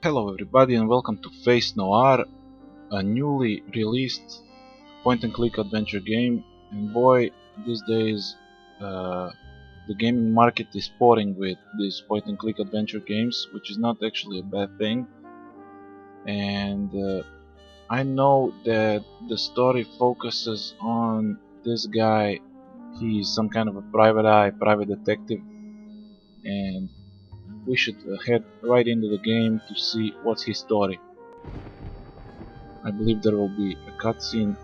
Hello everybody and welcome to Face Noir, a newly released point-and-click adventure game. And boy, these days the gaming market is pouring with these point-and-click adventure games, which is not actually a bad thing. And I know that the story focuses on this guy. He's some kind of a private eye, private detective, and we should head right into the game to see what's his story. I believe there will be a cutscene.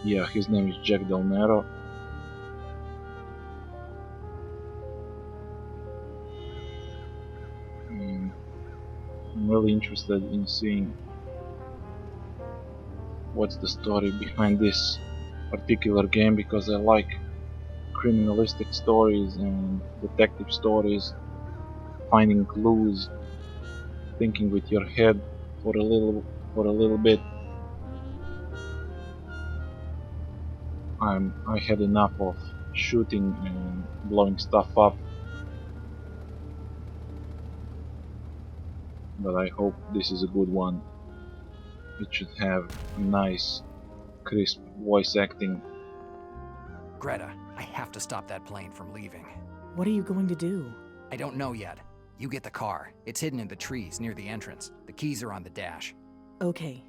Yeah, his name is Jack del Nero. And I'm really interested in seeing what's the story behind this particular game, because I like criminalistic stories and detective stories, finding clues, thinking with your head for a little bit. I had enough of shooting and blowing stuff up, but I hope this is a good one. It should have nice, crisp voice acting. Greta, I have to stop that plane from leaving. What are you going to do? I don't know yet. You get the car. It's hidden in the trees near the entrance. The keys are on the dash. Okay.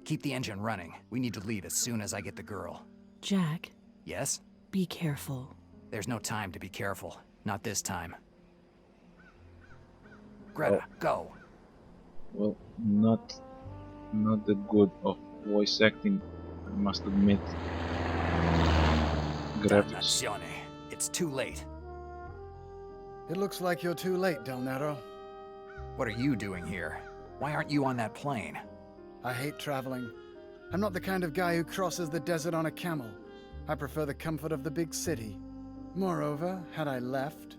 Keep the engine running. We need to leave as soon as I get the girl. Jack, Yes? be careful. There's no time to be careful. Not this time. Greta, go. Well, not that good of voice acting, I must admit. Graphics. Dannazione. It's too late. It looks like you're too late, Del Nero. What are you doing here? Why aren't you on that plane? I hate traveling. I'm not the kind of guy who crosses the desert on a camel. I prefer the comfort of the big city. Moreover, had I left,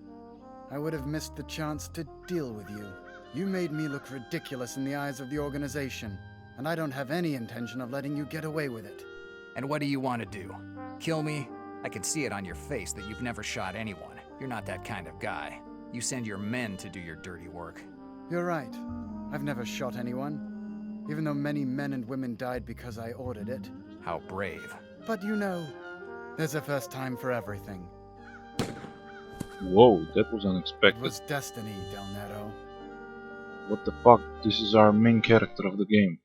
I would have missed the chance to deal with you. You made me look ridiculous in the eyes of the organization, and I don't have any intention of letting you get away with it. And what do you want to do? Kill me? I can see it on your face that you've never shot anyone. You're not that kind of guy. You send your men to do your dirty work. You're right. I've never shot anyone, even though many men and women died because I ordered it. How brave. But you know, there's a first time for everything. Whoa, that was It unexpected. was destiny, Del Nero. What the fuck? This is our main character of the game.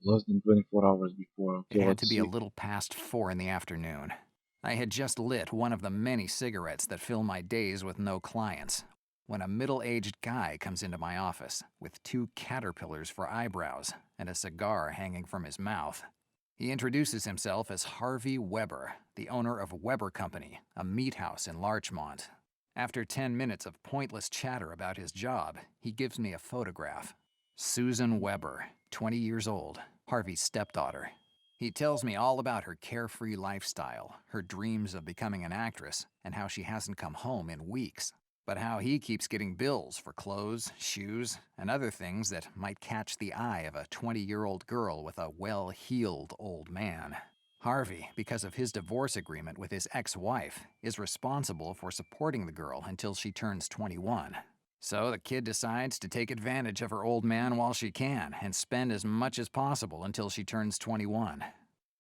Less than 24 hours before. Okay, It had let's to be see. a little past 4 in the afternoon. I had just lit one of the many cigarettes that fill my days with no clients when a middle-aged guy comes into my office with 2 caterpillars for eyebrows and a cigar hanging from his mouth. He introduces himself as Harvey Weber, the owner of Weber Company, a meat house in Larchmont. After 10 minutes of pointless chatter about his job, he gives me a photograph. Susan Weber, 20 years old, Harvey's stepdaughter. He tells me all about her carefree lifestyle, her dreams of becoming an actress, and how she hasn't come home in weeks. But how he keeps getting bills for clothes, shoes, and other things that might catch the eye of a 20-year-old girl with a well-heeled old man. Harvey, because of his divorce agreement with his ex-wife, is responsible for supporting the girl until she turns 21. So the kid decides to take advantage of her old man while she can and spend as much as possible until she turns 21.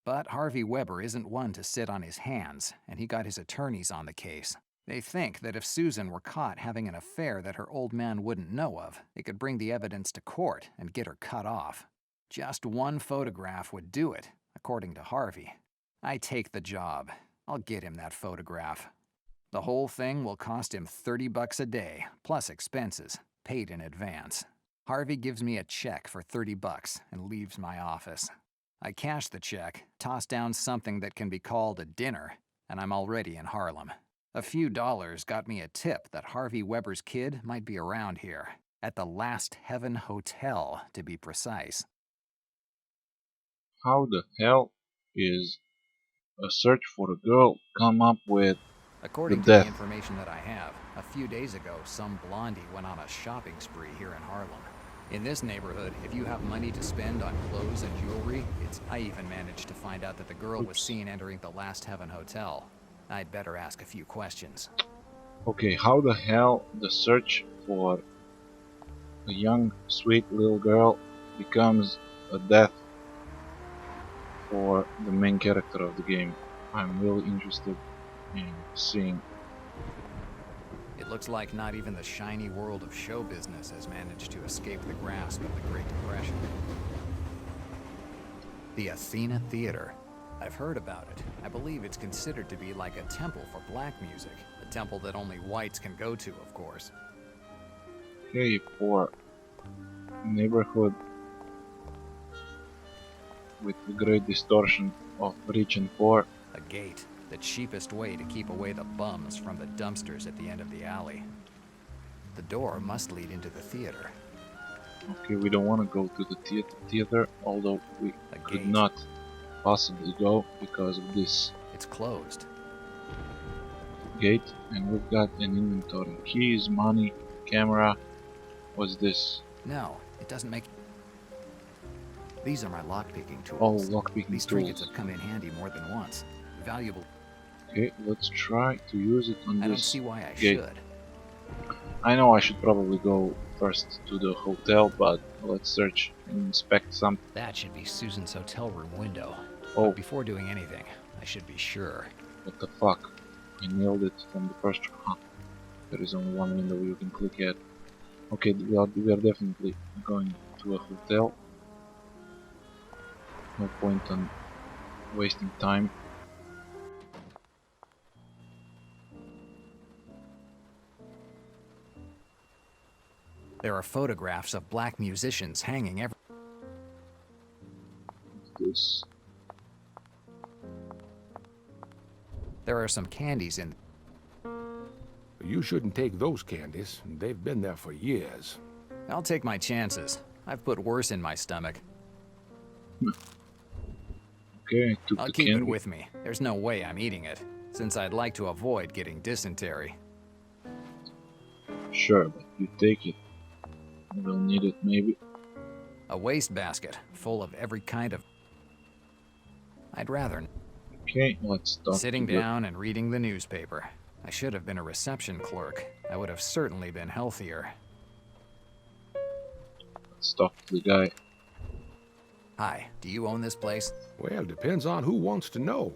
But Harvey Weber isn't one to sit on his hands, and he got his attorneys on the case. They think that if Susan were caught having an affair that her old man wouldn't know of, they could bring the evidence to court and get her cut off. Just one photograph would do it, according to Harvey. I take the job. I'll get him that photograph. The whole thing will cost him $30 a day, plus expenses, paid in advance. Harvey gives me a check for $30 and leaves my office. I cash the check, toss down something that can be called a dinner, and I'm already in Harlem. A few dollars got me a tip that Harvey Weber's kid might be around here, at the Last Heaven Hotel, to be precise. How the hell is a search for a girl come up with According the to the death? information that I have, a few days ago, some blondie went on a shopping spree here in Harlem. In this neighborhood, if you have money to spend on clothes and jewelry, I even managed to find out that the girl was seen entering the Last Heaven Hotel. I'd better ask a few questions. Okay, how the hell the search for a young, sweet little girl becomes a death for the main character of the game. I'm really interested in seeing. It looks like not even the shiny world of show business has managed to escape the grasp of the Great Depression. The Athena Theater. I've heard about it. I believe it's considered to be like a temple for black music. A temple that only whites can go to, of course. Okay, poor neighborhood with the great distortion of rich and poor. A gate. The cheapest way to keep away the bums from the dumpsters at the end of the alley. The door must lead into the theater. Okay, we don't want to go to the theater, although we could gate. not possibly go because of this It's closed. gate. And we've got an inventory. Keys, money, camera. What's this? No, it doesn't make... These are my lockpicking Oh, tools. lockpicking These trinkets tools. have come in handy more than once. Valuable. Okay, let's try to use it on I don't this see why I gate. should. I know I should probably go first to the hotel, but let's search and inspect something. That should be Susan's hotel room window. Oh. But before doing anything, I should be sure. What the fuck? I nailed it from the first try. Huh. There is only one window you can click at. Okay, we are definitely going to a hotel. No point on wasting time. There are photographs of black musicians hanging everywhere. This. There are some candies in... You shouldn't take those candies. They've been there for years. I'll take my chances. I've put worse in my stomach. Okay, I took I'll the keep candy. it with me. There's no way I'm eating it, since I'd like to avoid getting dysentery. Sure, but you take it. We'll need it maybe. A wastebasket full of every kind of... I'd rather... Okay, let's talk Sitting to the- down and reading the newspaper. I should have been a reception clerk. I would have certainly been healthier. Let's talk to the guy. Hi, do you own this place? Well, depends on who wants to know.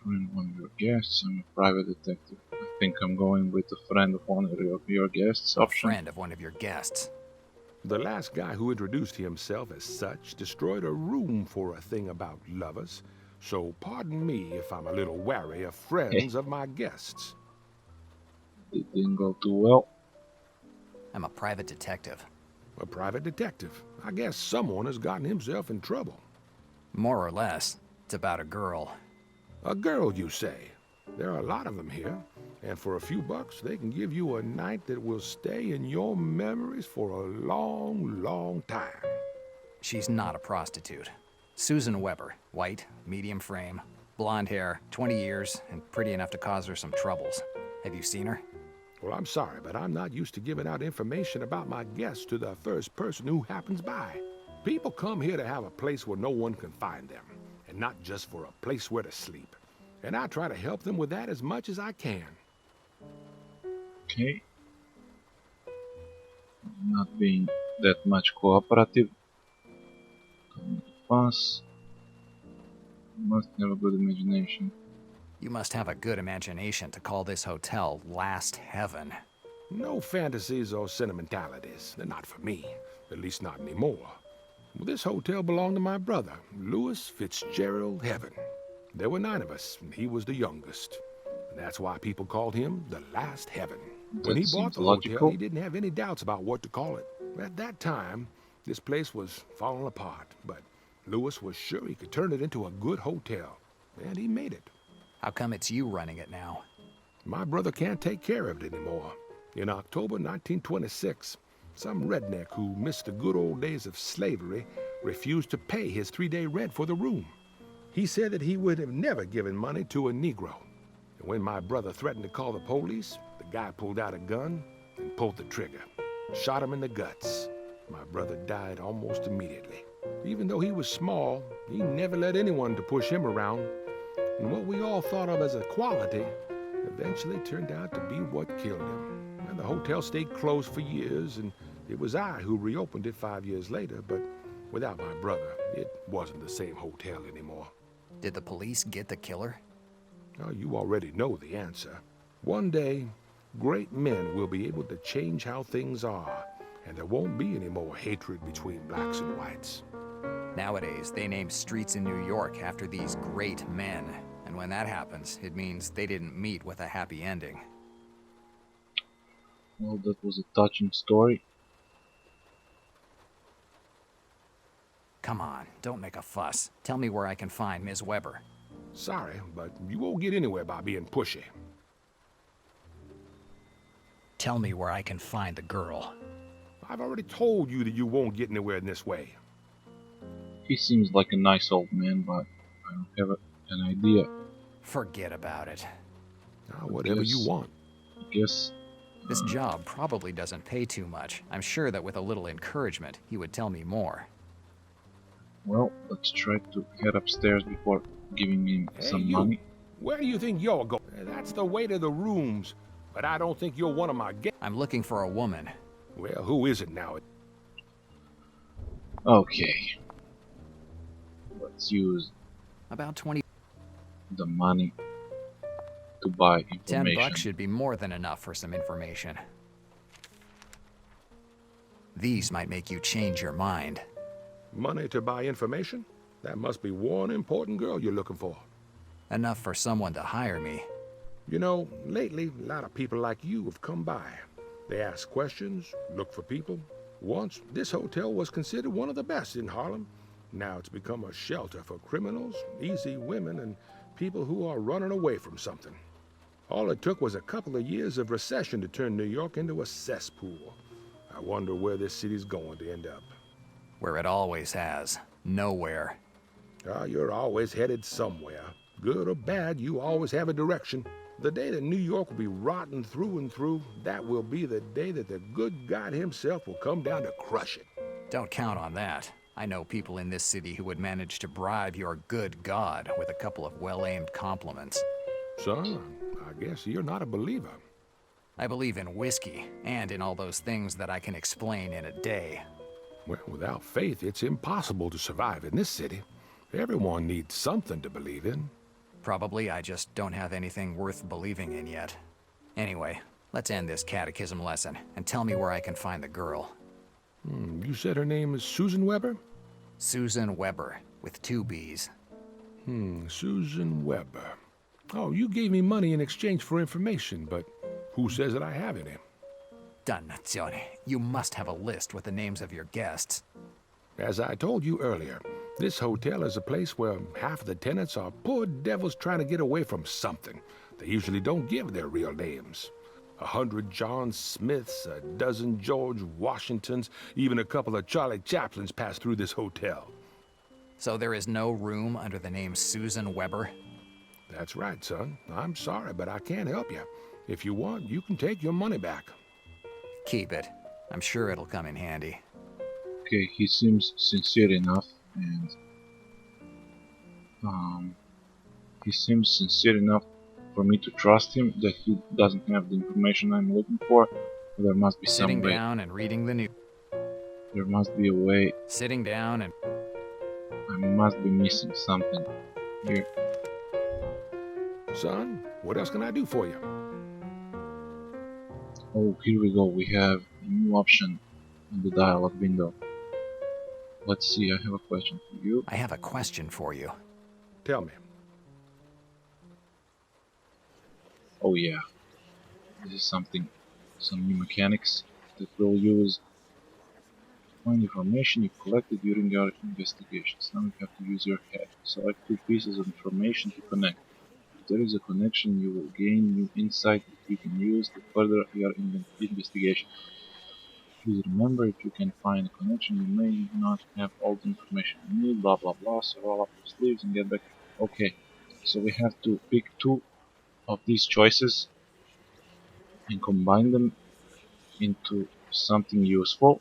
Friend one of your guests. I'm a private detective. I think I'm going with a friend of one of your guests A option. friend of one of your guests. The last guy who introduced himself as such destroyed a room for a thing about lovers. So pardon me if I'm a little wary of friends of my guests. It didn't go too well. I'm a private detective. A private detective. I guess someone has gotten himself in trouble. More or less. It's about a girl. A girl, you say? There are a lot of them here. And for a few bucks, they can give you a night that will stay in your memories for a long, long time. She's not a prostitute. Susan Weber, white, medium frame, blonde hair, 20 years, and pretty enough to cause her some troubles. Have you seen her? Well, I'm sorry, but I'm not used to giving out information about my guests to the first person who happens by. People come here to have a place where no one can find them, and not just for a place where to sleep. And I try to help them with that as much as I can. Okay. Not being that much cooperative. Fuss. Must have a good imagination. You must have a good imagination to call this hotel Last Heaven. No fantasies or sentimentalities. They're not for me. At least not anymore. Well, this hotel belonged to my brother, Louis Fitzgerald Heaven. There were 9 of us, and he was the youngest. And that's why people called him the Last Heaven. When he That bought seems the logical. hotel, he didn't have any doubts about what to call it. At that time, this place was falling apart, but Louis was sure he could turn it into a good hotel, and he made it. How come it's you running it now? My brother can't take care of it anymore. In October 1926, some redneck who missed the good old days of slavery refused to pay his 3-day rent for the room. He said that he would have never given money to a Negro. And when my brother threatened to call the police, the guy pulled out a gun and pulled the trigger. Shot him in the guts. My brother died almost immediately. Even though he was small, he never let anyone to push him around. And what we all thought of as a quality eventually turned out to be what killed him. And the hotel stayed closed for years, and it was I who reopened it 5 years later, but without my brother, it wasn't the same hotel anymore. Did the police get the killer? Now, you already know the answer. One day, great men will be able to change how things are, and there won't be any more hatred between blacks and whites. Nowadays, they name streets in New York after these great men. And when that happens, it means they didn't meet with a happy ending. Well, that was a touching story. Come on, don't make a fuss. Tell me where I can find Ms. Weber. Sorry, but you won't get anywhere by being pushy. Tell me where I can find the girl. I've already told you that you won't get anywhere in this way. He seems like a nice old man, but I don't have an idea. Forget about it. Whatever you want. I guess This job probably doesn't pay too much. I'm sure that with a little encouragement, he would tell me more. well, let's try to head upstairs before giving him Hey, some you. money. Where do you think you're going? That's the way to the rooms, but I don't think you're one of my guests. I'm looking for a woman. Well, who is it now? Okay. Let's use About 20. the money to buy 10 information. bucks should be more than enough for some information. These might make you change your mind. Money to buy information? That must be one important girl you're looking for. Enough for someone to hire me. You know, lately, a lot of people like you have come by. They ask questions, look for people. Once, this hotel was considered one of the best in Harlem. Now it's become a shelter for criminals, easy women, and people who are running away from something. All it took was a couple of years of recession to turn New York into a cesspool. I wonder where this city's going to end up. Where it always has. Nowhere. You're always headed somewhere. Good or bad, you always have a direction. The day that New York will be rotten through and through, that will be the day that the good God himself will come down to crush it. Don't count on that. I know people in this city who would manage to bribe your good God with a couple of well-aimed compliments. Son, I guess you're not a believer. I believe in whiskey, and in all those things that I can explain in a day. Well, without faith, it's impossible to survive in this city. Everyone needs something to believe in. Probably I just don't have anything worth believing in yet. Anyway, let's end this catechism lesson, and tell me where I can find the girl. You said her name is Susan Weber? Susan Weber, with 2 B's. Susan Weber. Oh, you gave me money in exchange for information, but who says that I have any? Dannazione, you must have a list with the names of your guests. As I told you earlier, this hotel is a place where half the tenants are poor devils trying to get away from something. They usually don't give their real names. 100 John Smiths, a dozen George Washingtons, even a couple of Charlie Chaplins pass through this hotel. So there is no room under the name Susan Weber? That's right, son. I'm sorry, but I can't help you. If you want, you can take your money back. Keep it. I'm sure it'll come in handy. Okay, he seems sincere enough, and he seems sincere enough for me to trust him that he doesn't have the information I'm looking for. There must be Sitting some way. down and reading the news. There must be a way. Sitting down and... I must be missing something here. Son, what else can I do for you? Oh, here we go. We have a new option in the dialog window. Let's see, I have a question for you. I have a question for you. Tell me. Oh yeah, this is some new mechanics that we'll use. Find information you collected during your investigations. Now you have to use your head. Select 2 pieces of information to connect. If there is a connection, you will gain new insight that you can use to further your investigation. Please remember, if you can find a connection, you may not have all the information you need, blah blah blah, so roll up your sleeves and get back. Okay, so we have to pick 2 of these choices and combine them into something useful.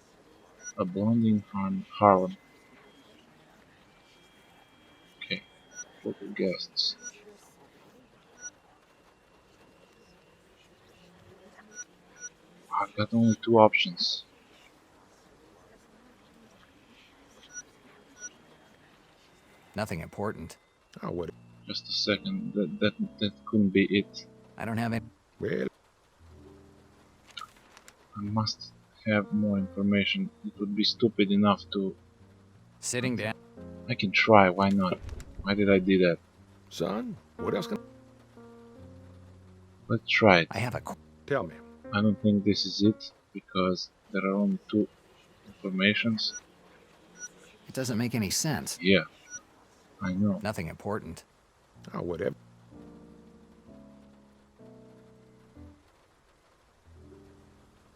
A blonde in Harlem. Okay, local guests. got only two options. Nothing important. Oh, what? Just a second. That couldn't be it. I don't have any. Well, I must have more information. It would be stupid enough to. Sitting down. I can try. Why not? Why did I do that? son, what else can... Let's try it. I have a. Tell me. I don't think this is it because there are only two informations. It doesn't make any sense. Yeah, I know. Nothing important. Oh, whatever.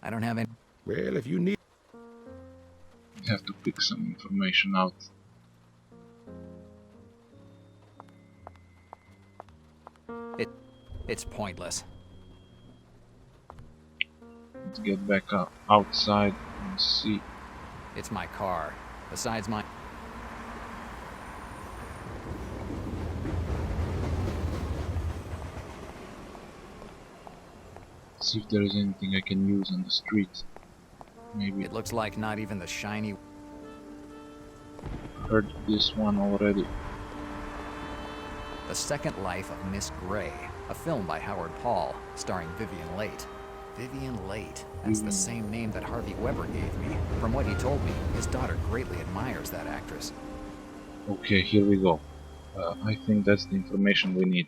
I don't have any. Well, if you need... I have to pick some information out. It's pointless. Let's get back up outside and see. It's my car. Besides my. See if there is anything I can use on the street. Maybe It looks like not even the shiny. heard this one already. The Second Life of Miss Gray, a film by Howard Paul, starring Vivian Leight. Vivian Leight. That's the same name that Harvey Weber gave me. From what he told me, his daughter greatly admires that actress. Okay, here we go. I think that's the information we need.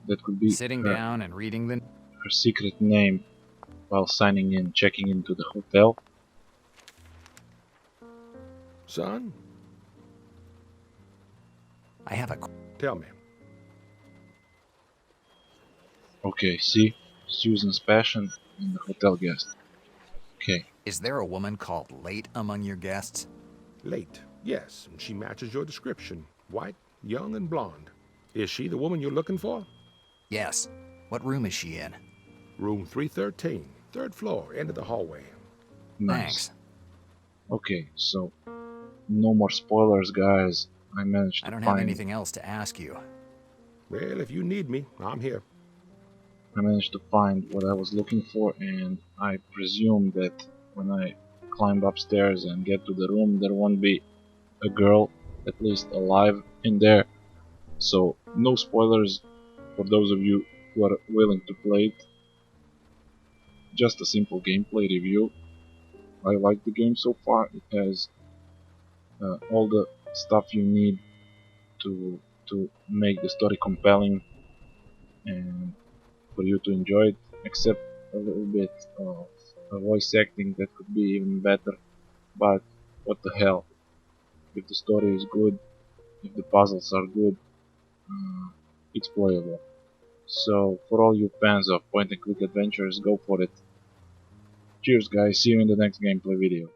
That could be Sitting down and reading the. her secret name while signing in, checking into the hotel. Son, I have a. tell me. Okay, see? Susan's passion and the hotel guest. Okay, Is there a woman called Leight among your guests? Late. Yes, and she matches your description. White, young, and blonde. Is she the woman you're looking for? Yes. What room is she in? Room 313, third floor, end of the hallway. nice. Thanks. Okay, so no more spoilers, guys. I managed to I don't find. have anything else to ask you. Well, if you need me, I'm here. I managed to find what I was looking for, and I presume that when I climb upstairs and get to the room, there won't be a girl, at least alive, in there. So, no spoilers for those of you who are willing to play it. Just a simple gameplay review. I like the game so far. It has all the stuff you need to make the story compelling and for you to enjoy it, except a little bit of voice acting that could be even better. But what the hell? If the story is good, if the puzzles are good, it's playable. So for all you fans of point and click adventures, go for it. Cheers guys, see you in the next gameplay video.